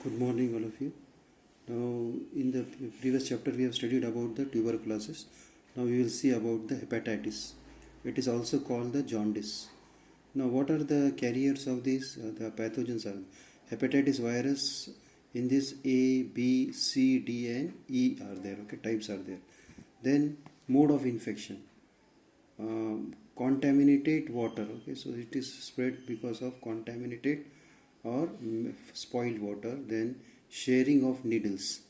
Good morning, all of you. Now, in the previous chapter, we have studied about the tuberculosis. Now, we will see about the hepatitis. It is also called the jaundice. Now, what are the carriers of these? The pathogens are hepatitis virus. In this, A, B, C, D, and E are there. Okay, types are there. Then, mode of infection. Contaminated water. Okay, so it is spread because of contaminated or spoiled water. Then sharing of needles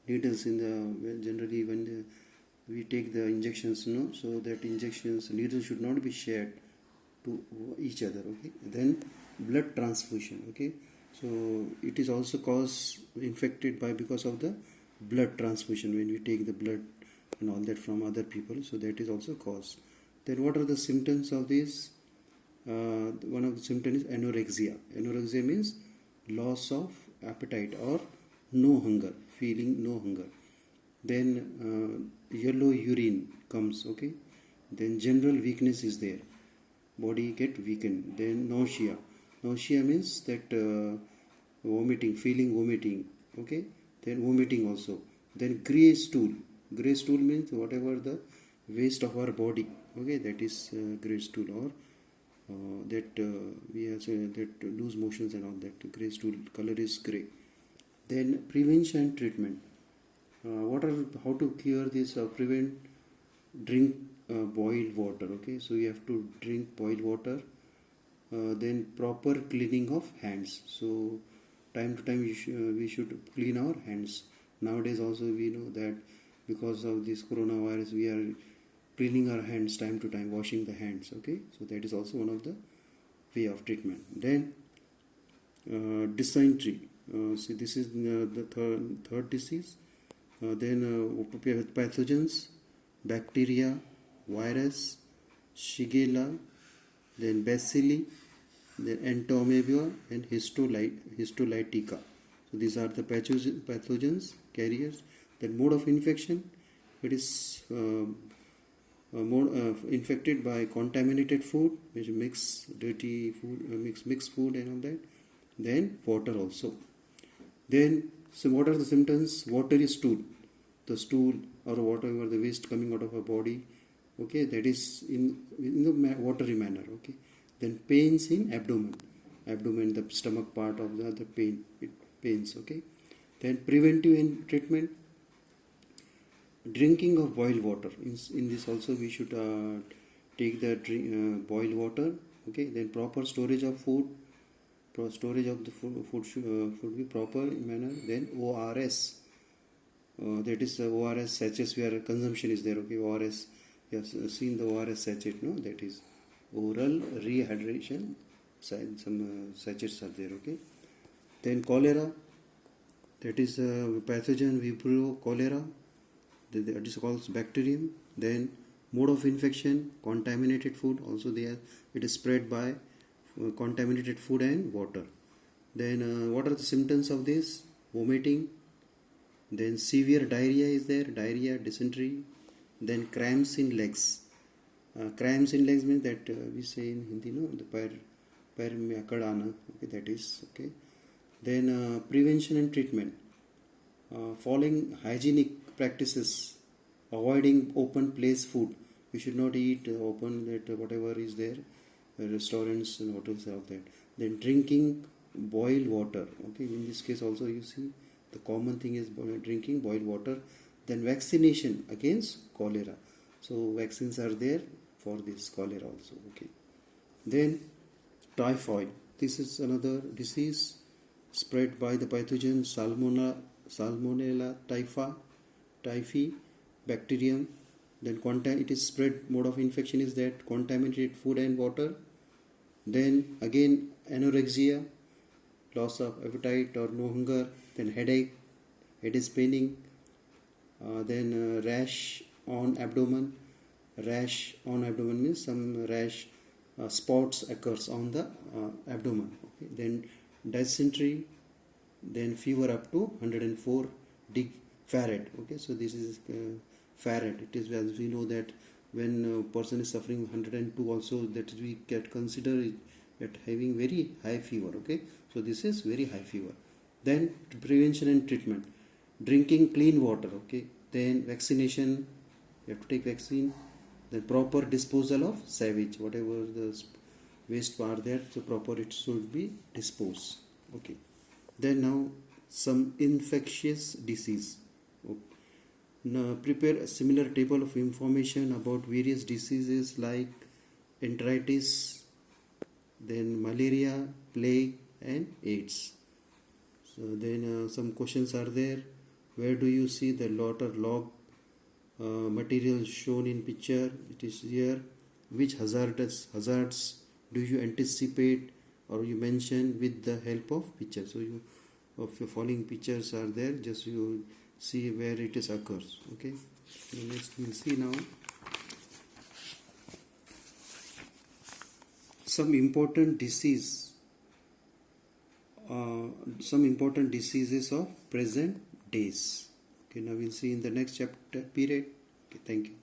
in the generally when we take the injections, so that needles should not be shared to each other. Okay, then blood transfusion. Okay, so it is also caused infected by because of the blood transfusion when we take the blood and all that from other people, so that is also caused. Then what are the symptoms of this? One of the symptoms is anorexia. Anorexia means loss of appetite or no hunger, feeling no hunger. Then yellow urine comes. Okay. Then general weakness is there. Body get weakened. Then nausea. Nausea means that vomiting, feeling vomiting. Okay. Then vomiting also. Then grey stool. Grey stool means whatever the waste of our body. Okay, that is grey stool, or that we have that loose motions and all that. Grey stool color is grey. Then prevention and treatment. What are how to cure this? Prevent. Drink boiled water. Okay, so you have to drink boiled water. Then proper cleaning of hands. So time to time we should clean our hands. Nowadays also we know that because of this coronavirus we are cleaning our hands time to time, washing the hands. Okay, so that is also one of the way of treatment. Then dysentery. See, this is the third disease. Then pathogens, bacteria, virus, shigella, then bacilli, then entomobia and histolytica. So these are the pathogens carriers. Then mode of infection, it is infected by contaminated food, which mix dirty food, mixed food and all that. Then water also. Then, so what are the symptoms? Watery stool, the stool or whatever the waste coming out of our body. Okay, that is in the watery manner. Okay. Then pains in abdomen, the stomach part of the pain, it pains. Okay. Then preventive and treatment. Drinking of boiled water. In this also we should take the boiled water. Okay. Then proper storage of food. Storage of the food should be proper in manner. Then ORS. That is ORS sachets where consumption is there. Okay. ORS. You have seen the ORS sachet. No, that is oral rehydration. Some sachets are there. Okay. Then cholera. That is pathogen Vibrio cholera. That is called bacterium. Then mode of infection, contaminated food. Also there, it is spread by contaminated food and water. Then what are the symptoms of this? Vomiting. Then severe diarrhea is there. Diarrhea, dysentery. Then cramps in legs. Cramps in legs means that we say in Hindi, no, the pair mein akad aana. Okay, that is okay. Then prevention and treatment. Following hygienic practices, avoiding open place food. We should not eat open that whatever is there, restaurants and hotels have that. Then drinking boiled water. Okay, in this case also you see the common thing is drinking boiled water. Then vaccination against cholera. So vaccines are there for this cholera also. Okay. Then typhoid. This is another disease spread by the pathogen Salmonella typhi bacterium. Then it is spread, mode of infection is that contaminated food and water. Then again anorexia, loss of appetite or no hunger. Then headache, head is paining. Then rash on abdomen. Rash on abdomen means some rash spots occurs on the abdomen. Okay. Then dysentery. Then fever up to 104 Farad. Okay, so this is Farad. It is, as we know that when a person is suffering 102 also, that we can consider it at having very high fever. Okay, so this is very high fever. Then prevention and treatment, drinking clean water, okay. Then vaccination, you have to take vaccine. Then proper disposal of sewage, whatever the waste are there, so proper it should be disposed, okay. Then now some infectious disease. Now prepare a similar table of information about various diseases like enteritis, then malaria, plague, and AIDS. So then some questions are there. Where do you see the lot or log material shown in picture? It is here. Which hazards do you anticipate or you mention with the help of picture? So you of your following pictures are there. Just you see where it is occurs. Okay. So next we'll see now some important disease. Some important diseases of present days. Okay, now we'll see in the next chapter period. Okay, thank you.